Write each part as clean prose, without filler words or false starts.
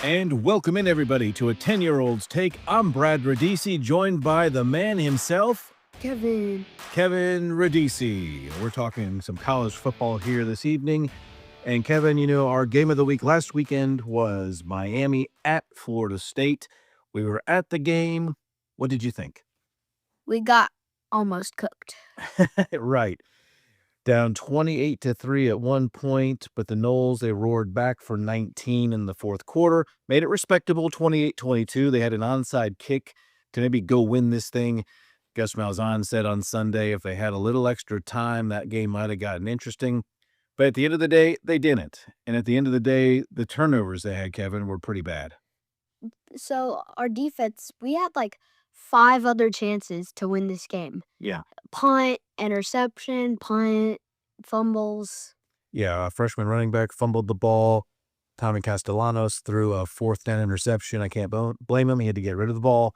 And welcome in, everybody, to a 10-year-old's take. I'm Brad Radisi, joined by the man himself, Kevin Radisi. We're talking some college football here this evening. And Kevin, our game of the week last weekend was Miami at Florida State. We were at the game. What did you think? We got almost cooked. Right. Down 28-3 at one point, but the Noles, they roared back for 19 in the fourth quarter, made it respectable, 28-22. They had an onside kick to maybe go win this thing. Gus Malzahn said on Sunday if they had a little extra time, that game might have gotten interesting. But at the end of the day, they didn't. And at the end of the day, the turnovers they had, Kevin, were pretty bad. So our defense, we had like 5 other chances to win this game. Yeah. Punt, interception, punt, fumbles. Yeah, a freshman running back fumbled the ball. Tommy Castellanos threw a fourth down interception. I can't blame him. He had to get rid of the ball.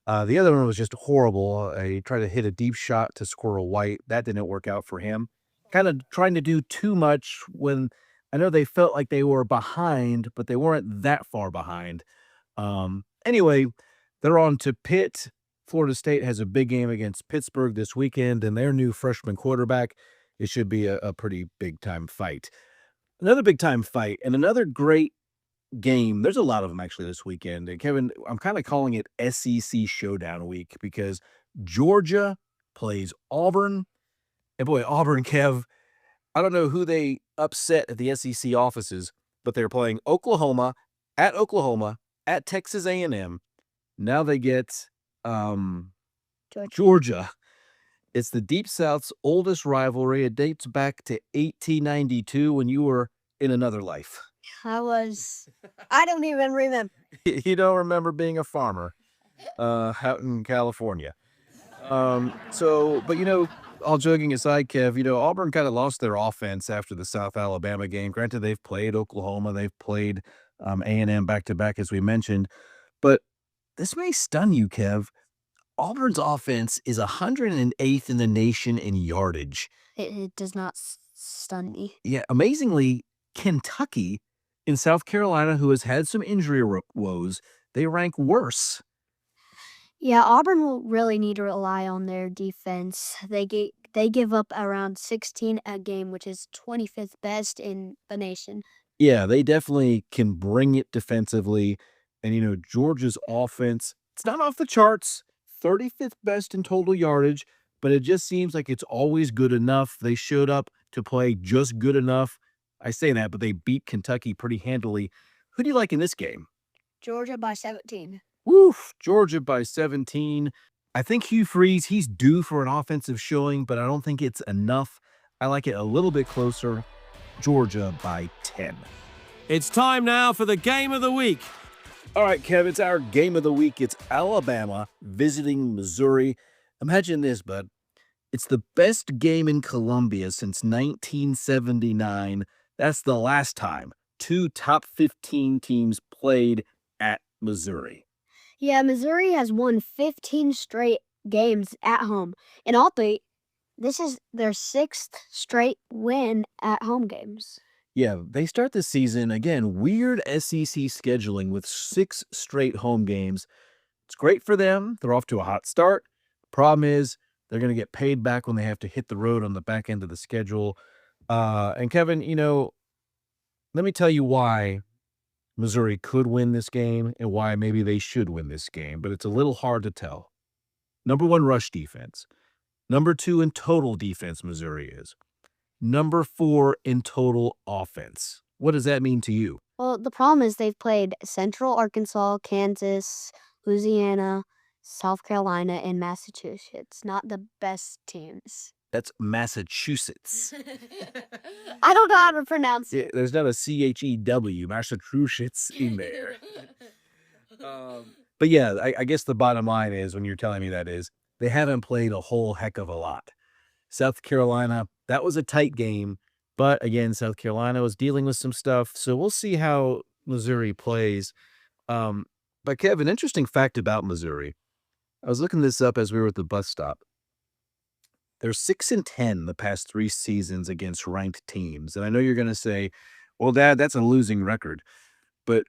The other one was just horrible. He tried to hit a deep shot to Squirrel White. That didn't work out for him. Kind of trying to do too much when I know they felt like they were behind, but they weren't that far behind. Anyway, they're on to Pitt. Florida State has a big game against Pittsburgh this weekend, and their new freshman quarterback. It should be a pretty big-time fight. Another big-time fight and another great game. There's a lot of them actually this weekend. And Kevin, I'm kind of calling it SEC Showdown week because Georgia plays Auburn. And boy, Auburn, Kev, I don't know who they upset at the SEC offices, but they're playing Oklahoma, at Texas A&M. Now they get Georgia. It's the Deep South's oldest rivalry. It dates back to 1892 when you were in another life. I don't even remember. You don't remember being a farmer out in California. But all joking aside, Kev, Auburn kind of lost their offense after the South Alabama game. Granted, they've played Oklahoma. They've played A&M back-to-back, as we mentioned. But this may stun you, Kev. Auburn's offense is 108th in the nation in yardage. It does not stun me. Yeah, amazingly, Kentucky in South Carolina, who has had some injury woes, they rank worse. Yeah, Auburn will really need to rely on their defense. They give up around 16 a game, which is 25th best in the nation. Yeah, they definitely can bring it defensively. And, Georgia's offense, it's not off the charts, 35th best in total yardage, but it just seems like it's always good enough. They showed up to play just good enough. I say that, but they beat Kentucky pretty handily. Who do you like in this game? Georgia by 17. Woof, Georgia by 17. I think Hugh Freeze, he's due for an offensive showing, but I don't think it's enough. I like it a little bit closer. Georgia by 10. It's time now for the game of the week. All right, Kev, it's our game of the week. It's Alabama visiting Missouri. Imagine this, bud. It's the best game in Columbia since 1979. That's the last time 2 top 15 teams played at Missouri. Yeah, Missouri has won 15 straight games at home. In all 3, this is their 6th straight win at home games. Yeah, they start the season, again, weird SEC scheduling with 6 straight home games. It's great for them. They're off to a hot start. Problem is, they're going to get paid back when they have to hit the road on the back end of the schedule. And Kevin, let me tell you why Missouri could win this game and why maybe they should win this game, but it's a little hard to tell. Number 1, rush defense. Number 2 in total defense, Missouri is. Number 4 in total offense. What does that mean to you? Well, the problem is they've played Central Arkansas, Kansas, Louisiana, South Carolina, and Massachusetts. Not the best teams. That's Massachusetts. I don't know how to pronounce it. Yeah, there's not a CHEW, Massachusetts, in there. But yeah, I guess the bottom line is, when you're telling me that is, they haven't played a whole heck of a lot. South Carolina, that was a tight game. But again, South Carolina was dealing with some stuff. So we'll see how Missouri plays. But Kev, an interesting fact about Missouri. I was looking this up as we were at the bus stop. They're 6-10 the past 3 seasons against ranked teams. And I know you're going to say, well, Dad, that's a losing record. But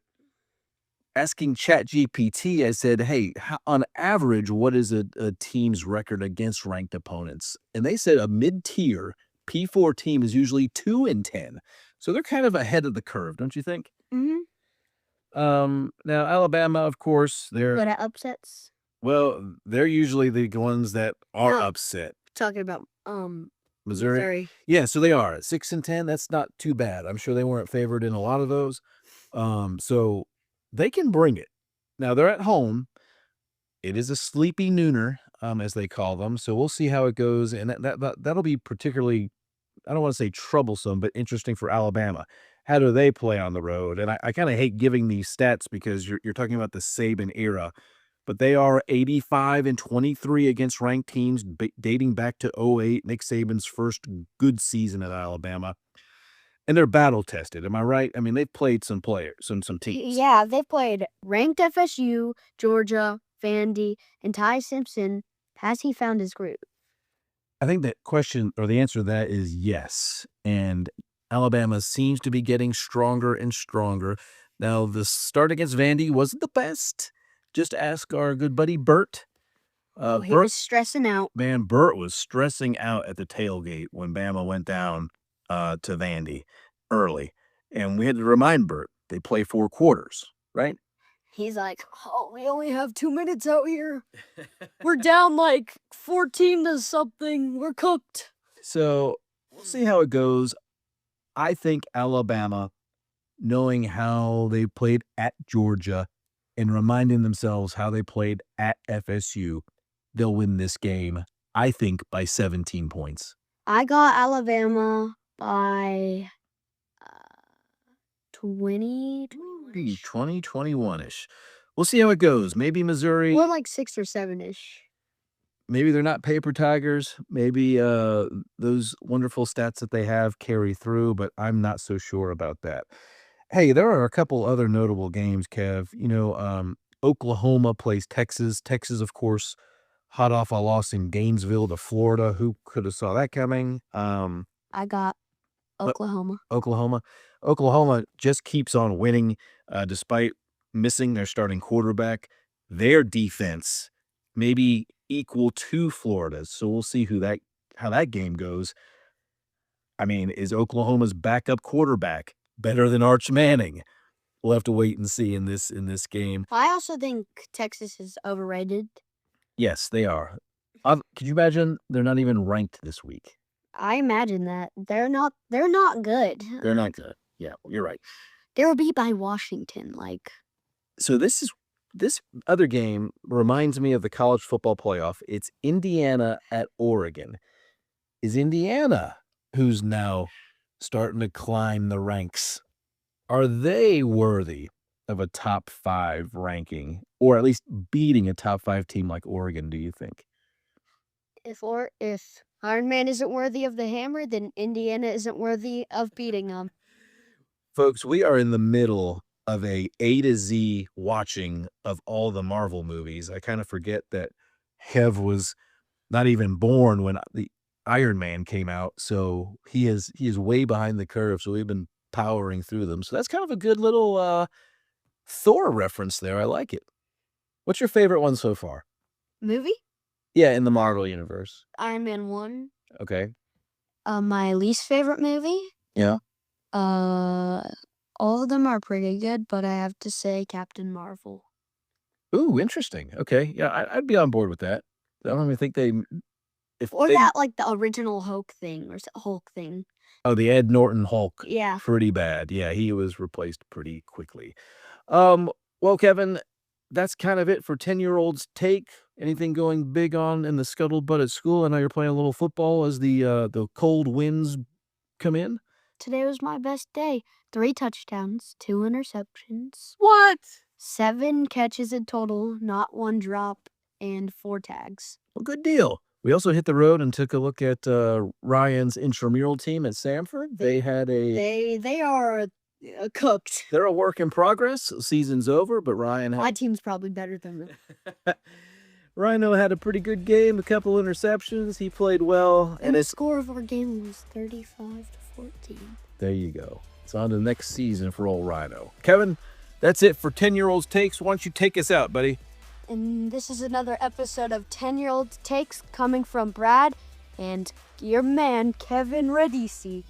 asking ChatGPT, I said, hey, on average, what is a team's record against ranked opponents? And they said a mid-tier P4 team is usually 2-10. So they're kind of ahead of the curve, don't you think? Mm-hmm. Now Alabama, of course, Good at upsets. they're usually the ones that are No. upset. Talking about Missouri. Yeah, so they are 6-10. That's not too bad. I'm sure they weren't favored in a lot of those. So they can bring it. Now they're at home. It is a sleepy nooner, as they call them. So we'll see how it goes, and that'll be particularly, I don't want to say troublesome, but interesting for Alabama. How do they play on the road? And I kind of hate giving these stats because you're talking about the Saban era, but they are 85-23 against ranked teams dating back to 2008, Nick Saban's first good season at Alabama. And they're battle tested. Am I right? I mean, they've played some teams. Yeah, they've played ranked FSU, Georgia, Vandy, and Ty Simpson. Has he found his groove? I think that question or the answer to that is yes. And Alabama seems to be getting stronger and stronger. Now, the start against Vandy wasn't the best. Just ask our good buddy Bert. He was stressing out. Man, Bert was stressing out at the tailgate when Bama went down to Vandy early. And we had to remind Bert, they play 4 quarters, right? He's like, oh, we only have 2 minutes out here. We're down like 14-something. We're cooked. So we'll see how it goes. I think Alabama, knowing how they played at Georgia and reminding themselves how they played at FSU, they'll win this game, I think, by 17 points. I got Alabama by 20, 21-ish. We'll see how it goes. Maybe Missouri. More like 6 or 7-ish. Maybe they're not paper tigers. Maybe those wonderful stats that they have carry through, but I'm not so sure about that. Hey, there are a couple other notable games, Kev. You know, Oklahoma plays Texas. Texas, of course, hot off a loss in Gainesville to Florida. Who could have saw that coming? I got Oklahoma. Oklahoma just keeps on winning despite missing their starting quarterback. Their defense maybe equal to Florida's. So we'll see how that game goes. I mean, is Oklahoma's backup quarterback better than Arch Manning? We'll have to wait and see in this game. I also think Texas is overrated. Yes, they are. Could you imagine they're not even ranked this week? I imagine that. They're not good. They're not good. Yeah, you're right. They were beat by Washington. So this other game reminds me of the college football playoff. It's Indiana at Oregon. Is Indiana, who's now starting to climb the ranks, are they worthy of a top 5 ranking, or at least beating a top 5 team like Oregon, do you think? If Iron Man isn't worthy of the hammer, then Indiana isn't worthy of beating them. Folks, we are in the middle of a to Z watching of all the Marvel movies. I kind of forget that Kev was not even born when the Iron Man came out, so he is way behind the curve. So we've been powering through them. So that's kind of a good little Thor reference there. I like it. What's your favorite one so far? Movie? Yeah, in the Marvel universe. Iron Man 1. Okay. My least favorite movie? Yeah. All of them are pretty good, but I have to say Captain Marvel. Ooh, interesting. Okay. Yeah, I'd be on board with that. I don't even think the original Hulk thing or Hulk thing. Oh, the Ed Norton Hulk. Yeah. Pretty bad. Yeah, he was replaced pretty quickly. Well, Kevin, that's kind of it for 10-year-olds take. Anything going big on in the scuttlebutt at school? I know you're playing a little football as the cold winds come in. Today was my best day. 3 touchdowns, 2 interceptions. What? 7 catches in total, not 1 drop, and 4 tags. Well, good deal. We also hit the road and took a look at Ryan's intramural team at Samford. They had They are cooked. They're a work in progress. Season's over, but Ryan My team's probably better than them. Rhino had a pretty good game, a couple interceptions. He played well. And the score of our game was 35-14. There you go. It's on to the next season for old Rhino. Kevin, That's it for 10-year-olds takes. Why don't you take us out, buddy? And this is another episode of 10-Year-Old Takes coming from Brad and your man, Kevin Radici.